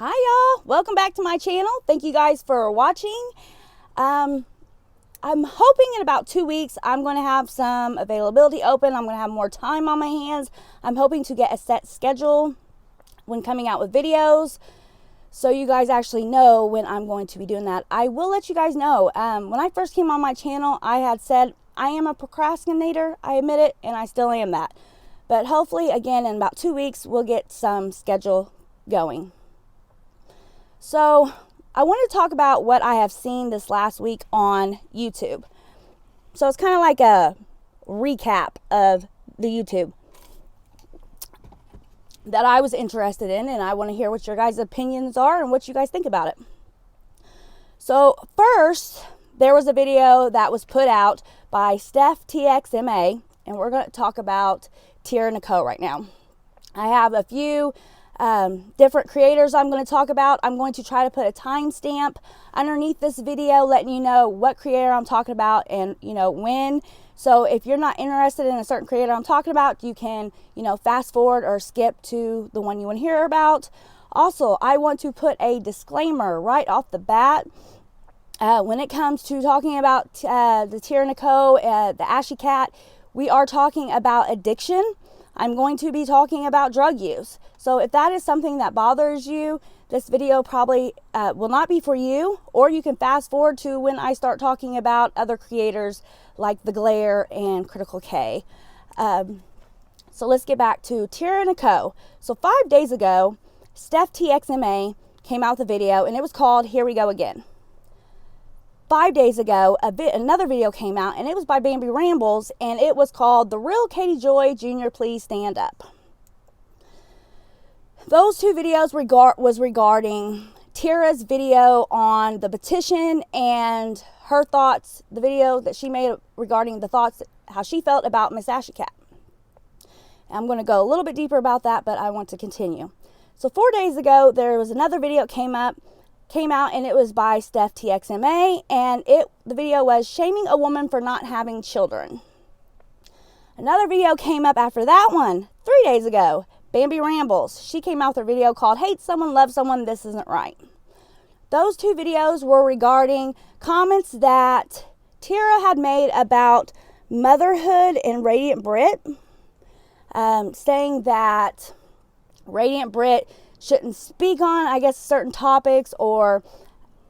Hi y'all, welcome back to my channel. Thank you guys for watching. I'm hoping in about 2 weeks I'm going to have some availability open. I'm going to have more time on my hands. I'm hoping to get a set schedule when coming out with videos, so you guys actually know when I'm going to be doing that. I will let you guys know. When I first came on my channel, I had said I am a procrastinator. I admit it, and I still am that. But hopefully, again, in about 2 weeks, we'll get some schedule going. So I want to talk about what I have seen this last week on YouTube. So it's kind of like a recap of the YouTube that I was interested in, and I want to hear what your guys' opinions are and what you guys think about it. So first, there was a video that was put out by Steph TXMA, and we're going to talk about TyraNichole right now. I have a few different creators I'm going to talk about. I'm going to try to put a timestamp underneath this video letting you know what creator I'm talking about and when. So if you're not interested in a certain creator I'm talking about, you can fast forward or skip to the one you want to hear about. Also, I want to put a disclaimer right off the bat when it comes to talking about the TyraNichole, the ashy cat. We are talking about addiction. I'm going to be talking about drug use. So if that is something that bothers you, this video probably will not be for you, or you can fast forward to when I start talking about other creators like TheGlarer and Critical K. So let's get back to TyraNichole. So 5 days ago, Steph TXMA came out with a video, and it was called Here We Go Again. 5 days ago, another video came out, and it was by Bambi Rambles, and it was called The Real Katie Joy Jr. Please Stand Up. Those two videos was regarding Tyra's video on the petition and her thoughts, the video that she made regarding the thoughts, how she felt about Miss Ashy Cat. I'm going to go a little bit deeper about that, but I want to continue. So 4 days ago, there was another video that came out, and it was by Steph TXMA, and the video was shaming a woman for not having children. Another video came up after that one 3 days ago. Bambi Rambles. She came out with a video called Hate Someone, Love Someone, This Isn't Right. Those two videos were regarding comments that Tyra had made about motherhood and Radiant Brit, saying that Radiant Brit shouldn't speak on, I guess, certain topics, or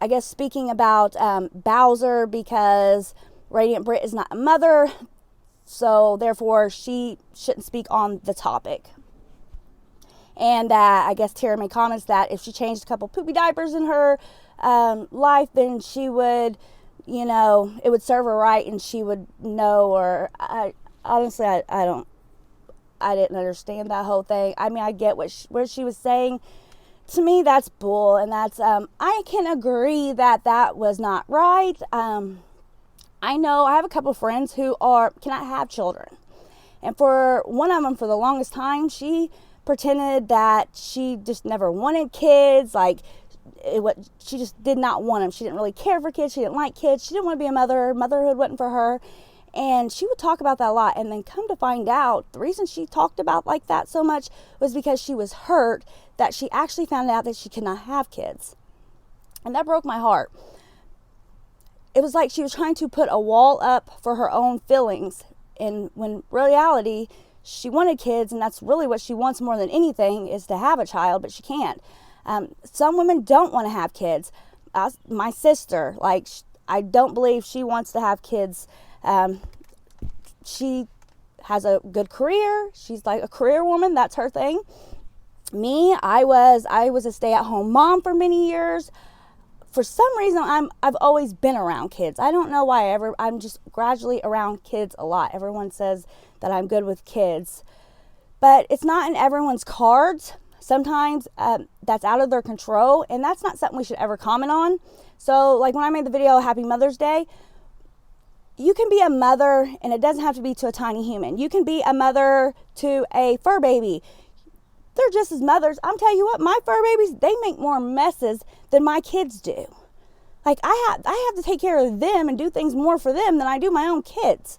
I guess speaking about Bowser because Radiant Brit is not a mother, so therefore she shouldn't speak on the topic. And I guess Tyra made comments that if she changed a couple poopy diapers in her life, then she would, it would serve her right, and she would know. Or honestly, I didn't understand that whole thing. I mean, I get what she was saying. To me, that's bull, and that's I can agree that was not right. I know I have a couple of friends who cannot have children, and for one of them, for the longest time, she pretended that she just never wanted kids. She just did not want them. She didn't really care for kids. She didn't like kids. She didn't want to be a mother. Motherhood wasn't for her. And she would talk about that a lot. And then come to find out, the reason she talked about like that so much was because she was hurt that she actually found out that she could not have kids. And that broke my heart. It was like she was trying to put a wall up for her own feelings. And when reality, she wanted kids, and that's really what she wants more than anything, is to have a child, but she can't. Some women don't want to have kids. My sister, I don't believe she wants to have kids. She has a good career. She's like a career woman. That's her thing. Me, I was a stay-at-home mom for many years. For some reason, I've always been around kids. I don't know why. I'm just gradually around kids a lot. Everyone says that I'm good with kids, but it's not in everyone's cards. Sometimes that's out of their control, and that's not something we should ever comment on. So like when I made the video Happy Mother's Day, you can be a mother, and it doesn't have to be to a tiny human. You can be a mother to a fur baby. They're just as mothers. I'm telling you what, my fur babies, they make more messes than my kids do. Like I have to take care of them and do things more for them than I do my own kids.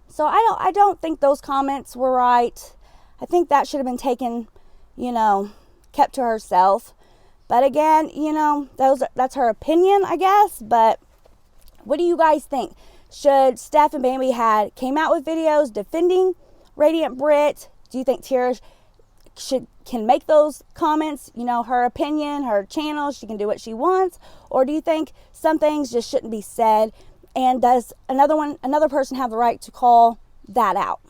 So I don't think those comments were right. I think that should have been taken, kept kept to herself. But again, you know, that's her opinion, I guess. But what do you guys think? Should Steph and Bambi came out with videos defending Radiant Brit? Do you think Tyra can make those comments, you know, her opinion, her channel, she can do what she wants? Or do you think some things just shouldn't be said? And does another person have the right to call that out?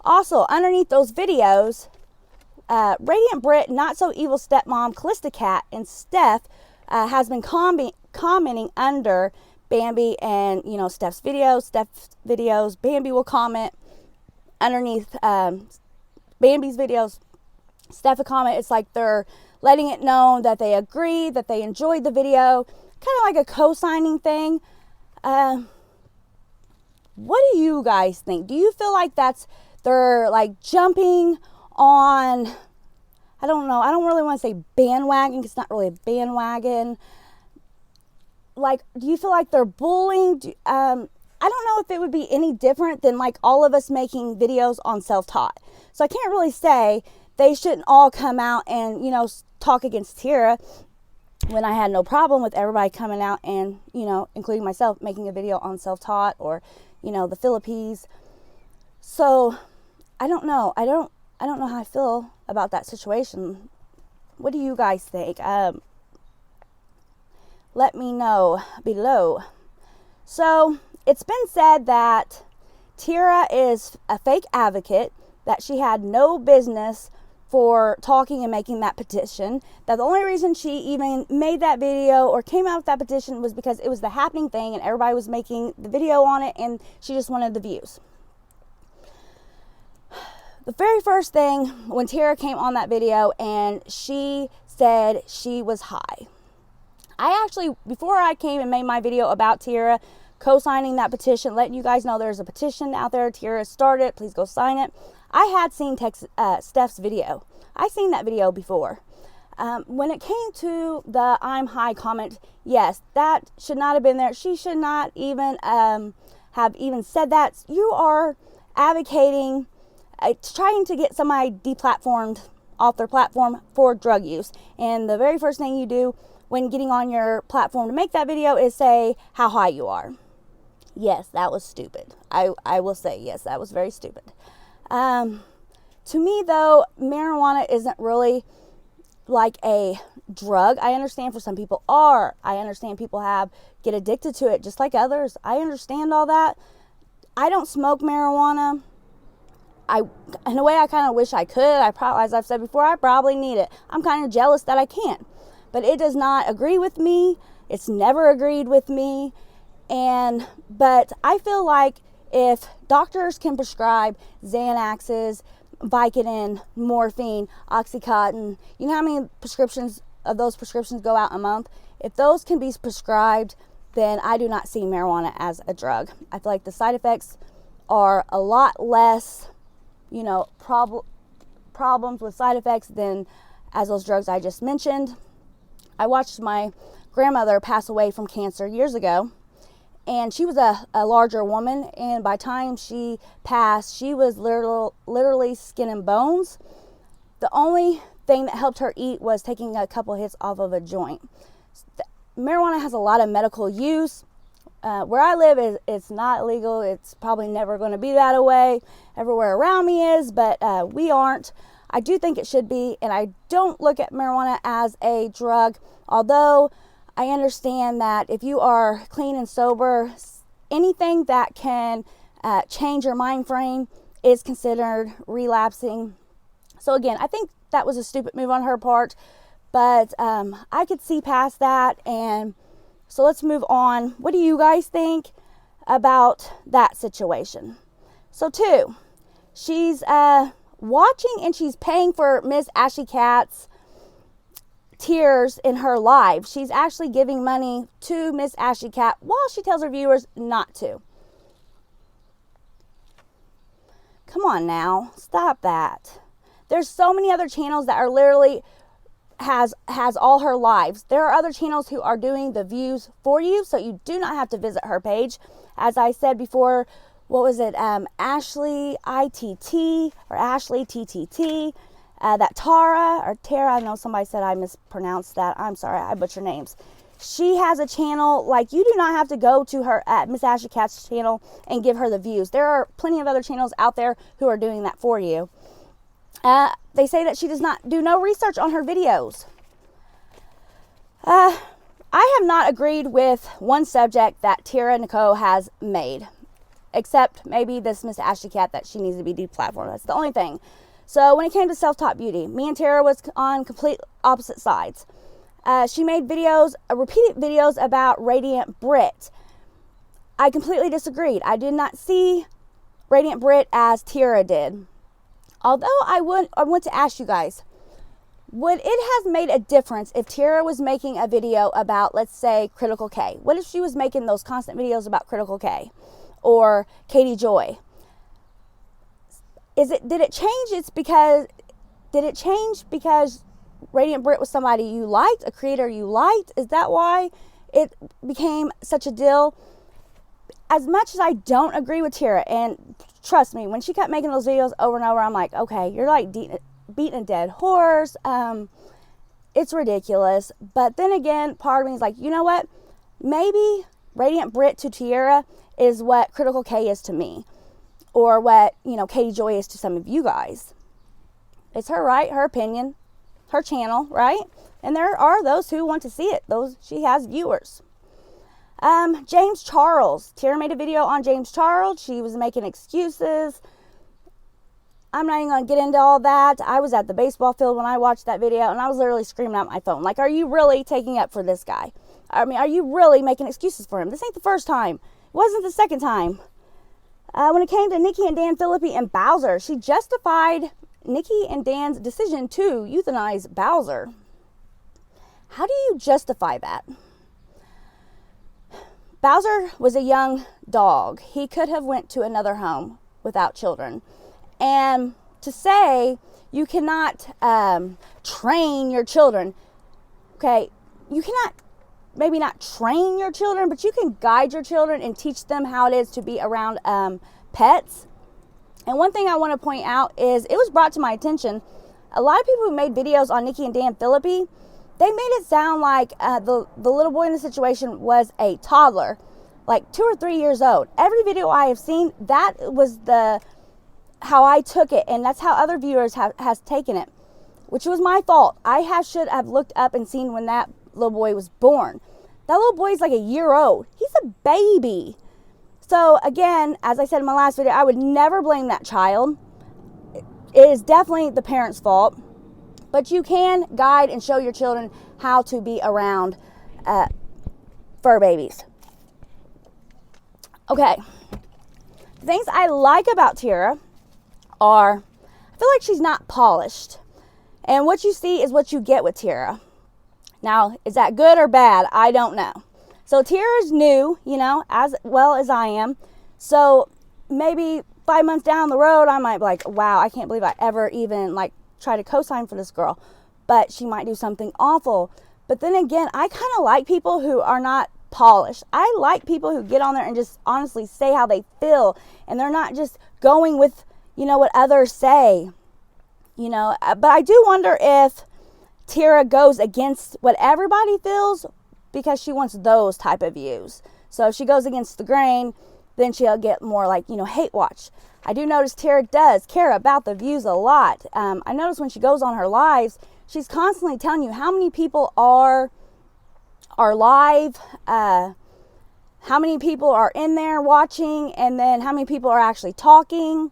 Also, underneath those videos, Radiant Brit, Not So Evil Stepmom, kalistacat, and Steph has been commenting under Bambi and, you know, Steph's videos. Bambi will comment underneath Bambi's videos. Steph will comment. It's like they're letting it known that they agree, that they enjoyed the video, kind of like a co-signing thing. What do you guys think? Do you feel like they're like jumping on, I don't know, I don't really want to say bandwagon, because it's not really a bandwagon. Like, do you feel like they're bullying? I don't know if it would be any different than like all of us making videos on self-taught. So I can't really say they shouldn't all come out and, you know, talk against Tyra, when I had no problem with everybody coming out and, you know, including myself, making a video on self-taught, or, you know, the Philippines. So I don't know. I don't know how I feel about that situation. What do you guys think? Let me know below. So it's been said that Tyra is a fake advocate, that she had no business for talking and making that petition, that the only reason she even made that video or came out with that petition was because it was the happening thing and everybody was making the video on it and she just wanted the views. The very first thing, when Tyra came on that video and she said she was high, I actually, before I came and made my video about Tyra co-signing that petition, letting you guys know there's a petition out there, Tyra started, please go sign it, I had seen Steph's video. I seen that video before. When it came to the I'm high comment, yes, that should not have been there. She should not even have even said that. You are advocating, trying to get somebody deplatformed off their platform for drug use. And the very first thing you do when getting on your platform to make that video is say how high you are. Yes, that was stupid. I will say, yes, that was very stupid. To me, though, marijuana isn't really like a drug. I understand for some people are. I understand people get addicted to it just like others. I understand all that. I don't smoke marijuana. In a way, I kind of wish I could. As I've said before, I probably need it. I'm kind of jealous that I can't. But it does not agree with me. It's never agreed with me. But I feel like if doctors can prescribe Xanaxes, Vicodin, morphine, Oxycontin, you know how many prescriptions of those prescriptions go out a month? If those can be prescribed, then I do not see marijuana as a drug. I feel like the side effects are a lot less, you know, problems with side effects than as those drugs I just mentioned. I watched my grandmother pass away from cancer years ago, and she was a larger woman, and by the time she passed, she was literally skin and bones. The only thing that helped her eat was taking a couple hits off of a joint. Marijuana has a lot of medical use. Where I live, it's not legal. It's probably never going to be that way. Everywhere around me is, but we aren't. I do think it should be, and I don't look at marijuana as a drug, although I understand that if you are clean and sober, anything that can change your mind frame is considered relapsing. So again, I think that was a stupid move on her part, but I could see past that. And so let's move on. What do you guys think about that situation? So 2, she's watching and she's paying for Miss Ashley Cat's tears in her live. She's actually giving money to Miss Ashley Cat while she tells her viewers not to. Come on now, stop that. There's so many other channels that are literally has all her lives. There are other channels who are doing the views for you, so you do not have to visit her page. As I said before, what was it? Ashley ITT or Ashley TTT. that Tara, I know somebody said I mispronounced that. I'm sorry, I butcher names. She has a channel. Like, you do not have to go to her at Miss Ashley Cat's channel and give her the views. There are plenty of other channels out there who are doing that for you. They say that she does not do no research on her videos. I have not agreed with one subject that TyraNichole has made, except maybe this Miss Ashley Cat, that she needs to be deplatformed. That's the only thing. So when it came to self-taught beauty, me and Tara was on complete opposite sides. She made videos, repeated videos about Radiant Brit. I completely disagreed. I did not see Radiant Brit as Tyra did. Although I want to ask you guys, would it have made a difference if Tyra was making a video about, let's say, Critical K? What if she was making those constant videos about Critical K or Katie Joy? Did it change because Radiant Brit was somebody you liked, a creator you liked? Is that why it became such a deal? As much as I don't agree with Tyra, and trust me, when she kept making those videos over and over, I'm like, okay, you're like beating a dead horse. It's ridiculous. But then again, part of me is like, you know what? Maybe Radiant Brit to Tyra is what Critical K is to me, or what, Katie Joy is to some of you guys. It's her right, her opinion, her channel, right? And there are those who want to see it. She has viewers. James Charles. Tyra made a video on James Charles. She was making excuses. I'm not even going to get into all that. I was at the baseball field when I watched that video, and I was literally screaming at my phone. Like, are you really taking up for this guy? I mean, are you really making excuses for him? This ain't the first time. It wasn't the second time. When it came to Nikki and Dan Phillippe and Bowser, she justified Nikki and Dan's decision to euthanize Bowser. How do you justify that? Bowser was a young dog. He could have went to another home without children. And to say you cannot train your children, okay, you cannot maybe not train your children, but you can guide your children and teach them how it is to be around pets. And one thing I want to point out is it was brought to my attention, a lot of people who made videos on Nikki and Dan Phillippe, they made it sound like the little boy in the situation was a toddler, like 2 or 3 years old. Every video I have seen, that was how I took it, and that's how other viewers has taken it, which was my fault. I should have looked up and seen when that little boy was born. That little boy is like a year old. He's a baby. So again, as I said in my last video, I would never blame that child. It is definitely the parent's fault. But you can guide and show your children how to be around fur babies. Okay. The things I like about Tyra are, I feel like she's not polished. And what you see is what you get with Tyra. Now, is that good or bad? I don't know. So Tyra's new, as well as I am. So maybe 5 months down the road, I might be like, wow, I can't believe I ever even try to co-sign for this girl. But she might do something awful. But then again, I kind of like people who are not polished. I like people who get on there and just honestly say how they feel. And they're not just going with, what others say. But I do wonder if Tyra goes against what everybody feels because she wants those type of views. So if she goes against the grain, then she'll get more hate watch. I do notice Tyra does care about the views a lot. I notice when she goes on her lives, she's constantly telling you how many people are live, how many people are in there watching, and then how many people are actually talking.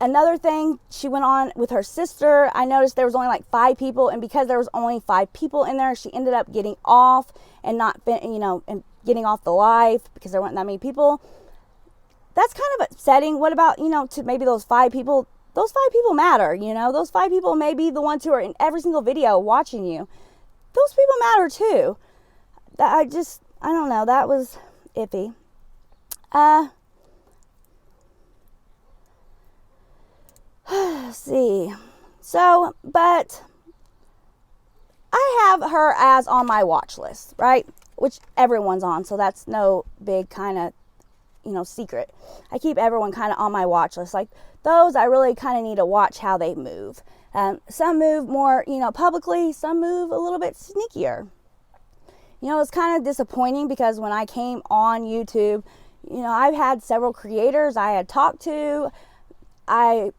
Another thing, she went on with her sister. I noticed there was only 5 people, and because there was only 5 people in there, she ended up getting off and and getting off the live because there weren't that many people. That's kind of upsetting. What about, to maybe those 5 people? Those 5 people matter, Those 5 people may be the ones who are in every single video watching you. Those people matter too. I don't know. That was iffy. Let's see. So, but I have her as on my watch list, right? Which everyone's on, so that's no big kind of, secret. I keep everyone kind of on my watch list. Those, I really kind of need to watch how they move. Some move more, publicly, some move a little bit sneakier. It's kind of disappointing because when I came on YouTube, I've had several creators I had talked to, but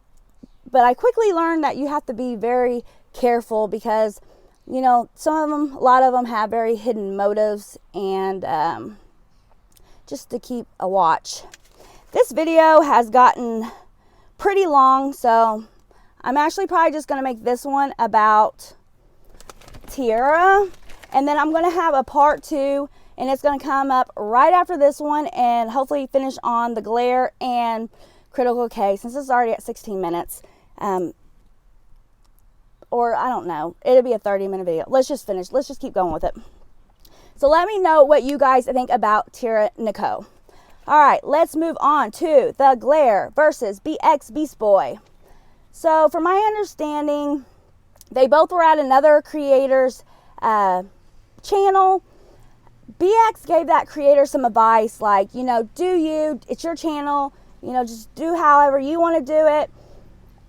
I quickly learned that you have to be very careful because, some of them, a lot of them have very hidden motives, and just to keep a watch. This video has gotten pretty long, so I'm actually probably just going to make this one about Tiara, and then I'm going to have a part 2, and it's going to come up right after this one, and hopefully finish on TheGlarer and Critical K, since it's already at 16 minutes. Or I don't know, it'll be a 30-minute video. Let's just finish. Let's just keep going with it. So let me know what you guys think about TyraNicholee. All right, let's move on to TheGlarer versus BXBeastBoy. So from my understanding, they both were at another creator's channel. BX gave that creator some advice like, it's your channel, just do however you want to do it.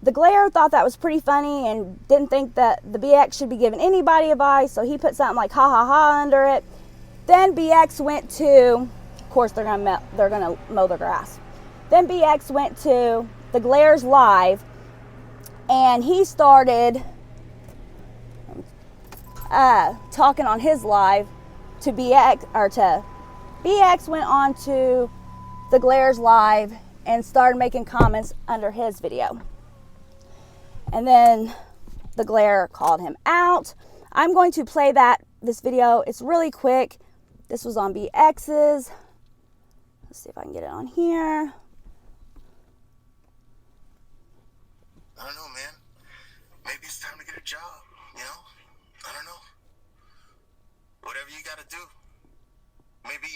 TheGlarer thought that was pretty funny and didn't think that the BX should be giving anybody advice, so he put something like ha ha ha under it. Then BX went to, of course they're gonna mow their grass. Then BX went to TheGlarer's live, and he started talking on his live to BX, or to BX went on to TheGlarer's live and started making comments under his video. And then TheGlarer called him out. I'm going to play this video. It's really quick. This was on BX's. Let's see if I can get it on here. I don't know, man. Maybe it's time to get a job, I don't know. Whatever you gotta do. Maybe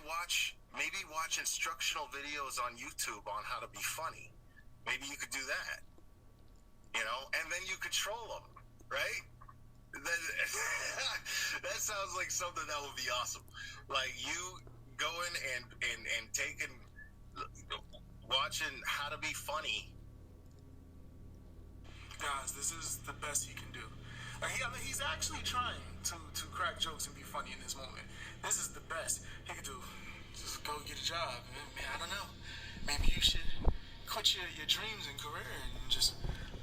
watch instructional videos on YouTube on how to be funny. Maybe you could do that. And then you control them, right? That sounds like something that would be awesome. Like you going and taking, watching how to be funny. Guys, this is the best he can do. He's actually trying to crack jokes and be funny in this moment. This is the best he could do. Just go get a job. Man, I don't know. Maybe you should quit your dreams and career and just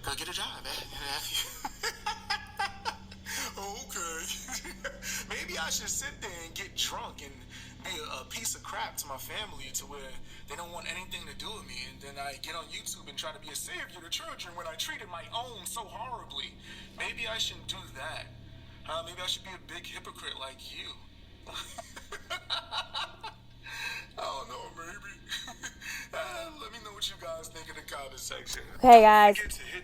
go get a job. Okay. Maybe I should sit there and get drunk and be a piece of crap to my family to where they don't want anything to do with me, and then I get on YouTube and try to be a savior to children when I treated my own so horribly. Maybe I shouldn't do that. Maybe I should be a big hypocrite like you. I don't know, maybe. Let me know what you guys think in the comment section. Okay, guys.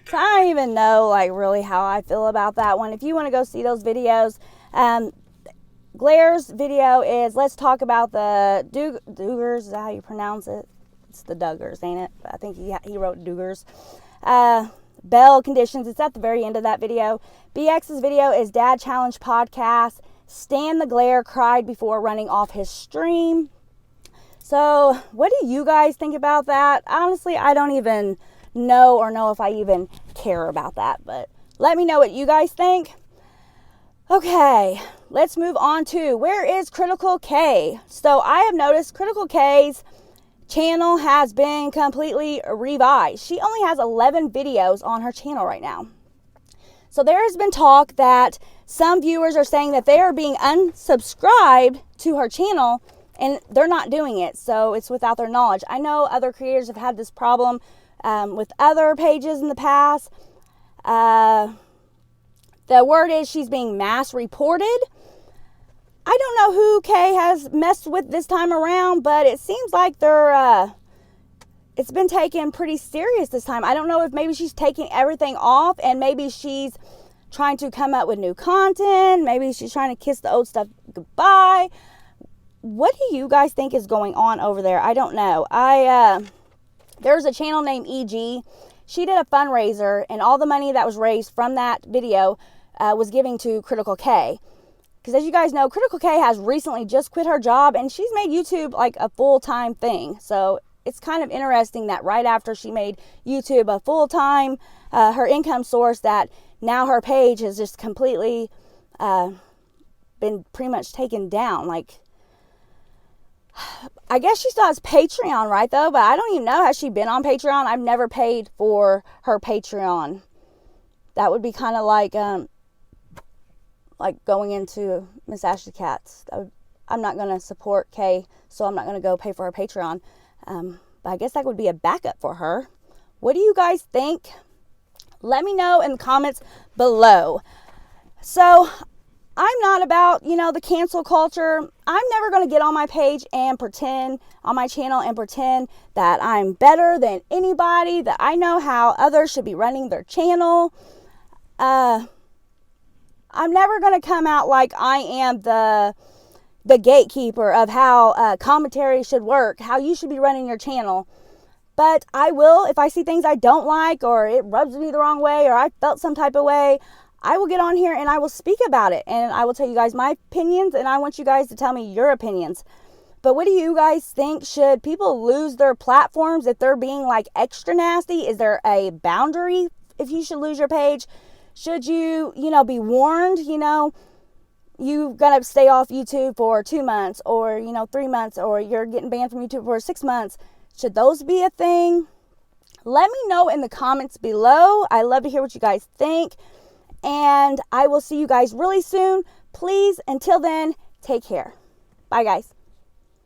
So I don't even know, really how I feel about that one. If you want to go see those videos, Glarer's video is, let's talk about the Duggars. Is that how you pronounce it? It's the Duggars, ain't it? I think he wrote Duggars. Bell conditions. It's at the very end of that video. BX's video is Dad Challenge Podcast. Stan TheGlarer cried before running off his stream. So what do you guys think about that? Honestly, I don't even know if I even care about that, but let me know what you guys think. Okay, let's move on to where is Critical K? So I have noticed Critical K's channel has been completely revised. She only has 11 videos on her channel right now. So there has been talk that some viewers are saying that they are being unsubscribed to her channel and they're not doing it, so it's without their knowledge. I know other creators have had this problem with other pages in the past. The word is she's being mass reported. I don't know who Kay has messed with this time around, but it seems like it's been taken pretty serious this time. I don't know if maybe she's taking everything off and maybe she's trying to come up with new content. Maybe she's trying to kiss the old stuff goodbye. What do you guys think is going on over there? I don't know. There's a channel named EG. She did a fundraiser, and all the money that was raised from that video was giving to Critical K. Because as you guys know, Critical K has recently just quit her job, and she's made YouTube like a full-time thing. So it's kind of interesting that right after she made YouTube a full-time her income source, that now her page has just completely been pretty much taken down. Like, I guess she still has Patreon, right, though? But I don't even know. Has she been on Patreon? I've never paid for her Patreon. That would be kind of like going into Miss Ashley Cat's. I'm not going to support Kay, so I'm not going to go pay for her Patreon. But I guess that would be a backup for her. What do you guys think? Let me know in the comments below. So, I'm not about, the cancel culture. I'm never going to get on my page and pretend, on my channel, and pretend that I'm better than anybody, that I know how others should be running their channel. I'm never going to come out like I am the gatekeeper of how commentary should work, how you should be running your channel. But I will, if I see things I don't like, or it rubs me the wrong way, or I felt some type of way, I will get on here and I will speak about it. And I will tell you guys my opinions, and I want you guys to tell me your opinions. But what do you guys think? Should people lose their platforms if they're being like extra nasty? Is there a boundary if you should lose your page? Should you, be warned, you're going to stay off YouTube for 2 months, or, 3 months, or you're getting banned from YouTube for 6 months? Should those be a thing? Let me know in the comments below. I love to hear what you guys think. And I will see you guys really soon. Please, until then, take care. Bye, guys.